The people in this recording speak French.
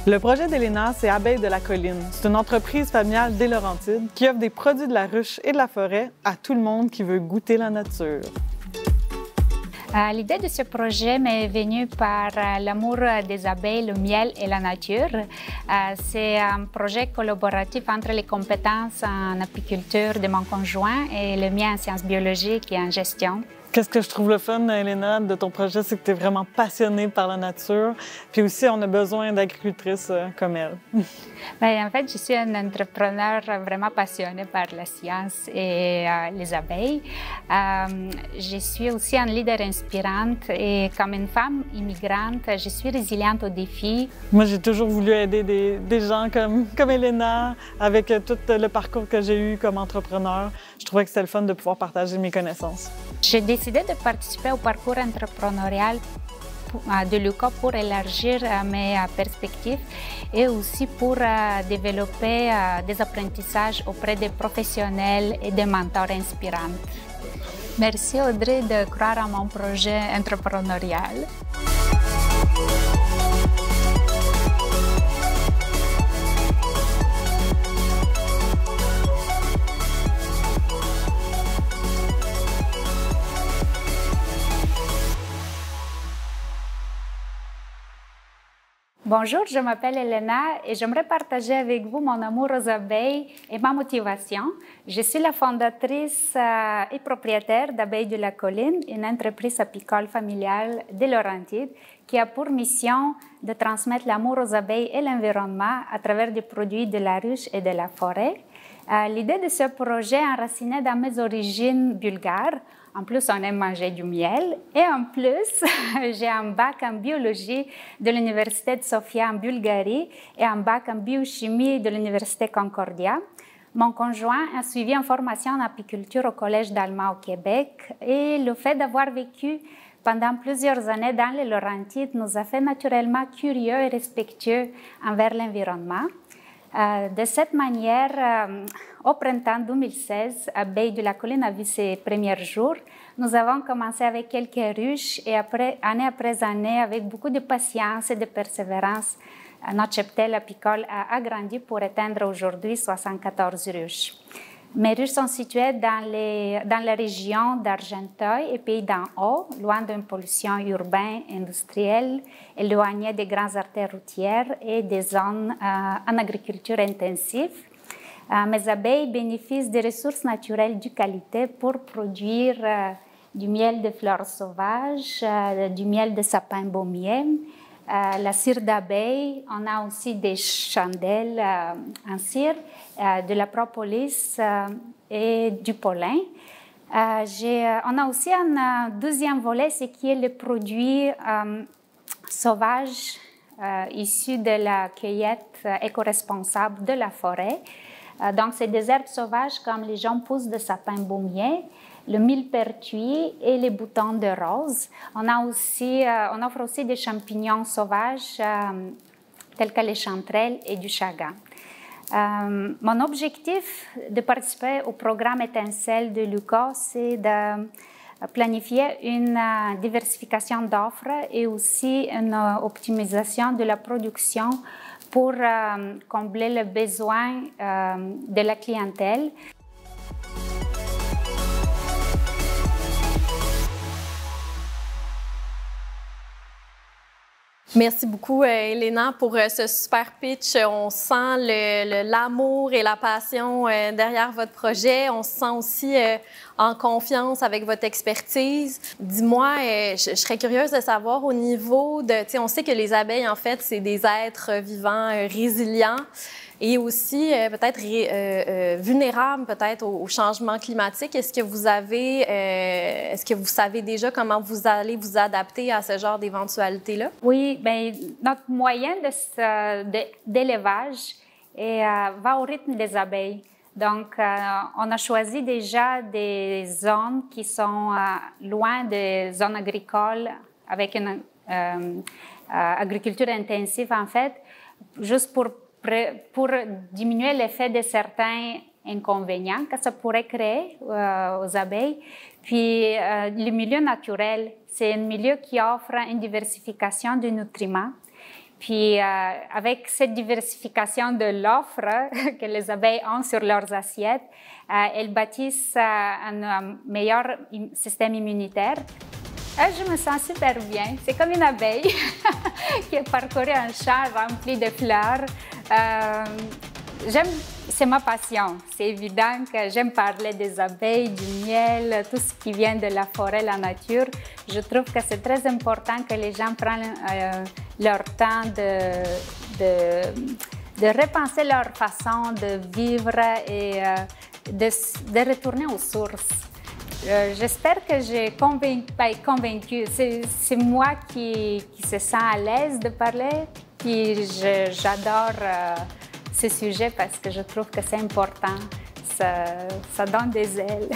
Le projet d'Elena, c'est Abeilles de la Colline. C'est une entreprise familiale des Laurentides qui offre des produits de la ruche et de la forêt à tout le monde qui veut goûter la nature. L'idée de ce projet m'est venue par l'amour des abeilles, le miel et la nature. C'est un projet collaboratif entre les compétences en apiculture de mon conjoint et le mien en sciences biologiques et en gestion. Qu'est-ce que je trouve le fun, Elena, de ton projet, c'est que tu es vraiment passionnée par la nature. Puis aussi, on a besoin d'agricultrices comme elle. En fait, je suis un entrepreneur vraiment passionné par la science et les abeilles. Je suis aussi un leader inspirante et comme une femme immigrante, je suis résiliente aux défis. Moi, j'ai toujours voulu aider des gens comme Elena, avec tout le parcours que j'ai eu comme entrepreneur. Je trouvais que c'était le fun de pouvoir partager mes connaissances. J'ai décidé de participer au parcours entrepreneurial de l'UQAM pour élargir mes perspectives et aussi pour développer des apprentissages auprès des professionnels et des mentors inspirants. Merci Audrey de croire à mon projet entrepreneurial. Bonjour, je m'appelle Elena et j'aimerais partager avec vous mon amour aux abeilles et ma motivation. Je suis la fondatrice et propriétaire d'Abeilles de la Colline, une entreprise apicole familiale des Laurentides qui a pour mission de transmettre l'amour aux abeilles et l'environnement à travers des produits de la ruche et de la forêt. L'idée de ce projet est enracinée dans mes origines bulgares. En plus, on aime manger du miel. Et en plus, j'ai un bac en biologie de l'Université de Sofia en Bulgarie et un bac en biochimie de l'Université Concordia. Mon conjoint a suivi une formation en apiculture au Collège d'Alma au Québec. Et le fait d'avoir vécu pendant plusieurs années dans les Laurentides nous a fait naturellement curieux et respectueux envers l'environnement. De cette manière, au printemps 2016, Abeilles de la Colline a vu ses premiers jours. Nous avons commencé avec quelques ruches et année après année, avec beaucoup de patience et de persévérance, notre cheptel apicole a agrandi pour atteindre aujourd'hui 74 ruches. Mes ruches sont situées dans la région d'Argenteuil et Pays d'en Haut, loin d'une pollution urbaine, industrielle, éloignées des grandes artères routières et des zones en agriculture intensive. Mes abeilles bénéficient des ressources naturelles de qualité pour produire du miel de fleurs sauvages, du miel de sapin baumier, la cire d'abeille. On a aussi des chandelles en cire, de la propolis et du pollen. On a aussi un deuxième volet, ce qui est le produit sauvage issu de la cueillette éco-responsable de la forêt. Donc, c'est des herbes sauvages comme les jambes pousses de sapin baumier, le millepertuis et les boutons de rose. On offre aussi des champignons sauvages tels que les chanterelles et du chagan. Mon objectif de participer au programme Étincelle de l'UQAM, c'est de planifier une diversification d'offres et aussi une optimisation de la production pour combler les besoins de la clientèle. Merci beaucoup, Elena, pour ce super pitch. On sent l'amour et la passion derrière votre projet. On se sent aussi en confiance avec votre expertise. Dis-moi, je serais curieuse de savoir au niveau de... On sait que les abeilles, en fait, c'est des êtres vivants résilients et aussi peut-être vulnérables peut-être au changement climatique. Est-ce que vous savez déjà comment vous allez vous adapter à ce genre d'éventualité-là? Oui, bien, notre moyen d'élevage va au rythme des abeilles. Donc, on a choisi déjà des zones qui sont loin des zones agricoles avec une agriculture intensive, en fait, juste pour diminuer l'effet de certains inconvénients que ça pourrait créer aux abeilles. Puis, le milieu naturel, c'est un milieu qui offre une diversification de nutriments. Puis, avec cette diversification de l'offre que les abeilles ont sur leurs assiettes, elles bâtissent un meilleur système immunitaire. Je me sens super bien. C'est comme une abeille qui a parcouru un champ rempli de fleurs. C'est ma passion. C'est évident que j'aime parler des abeilles, du miel, tout ce qui vient de la forêt, la nature. Je trouve que c'est très important que les gens prennent leur temps de repenser leur façon de vivre et de retourner aux sources. J'espère que j'ai convaincu. C'est moi qui se sens à l'aise de parler. Puis j'adore ce sujet parce que je trouve que c'est important. Ça donne des ailes.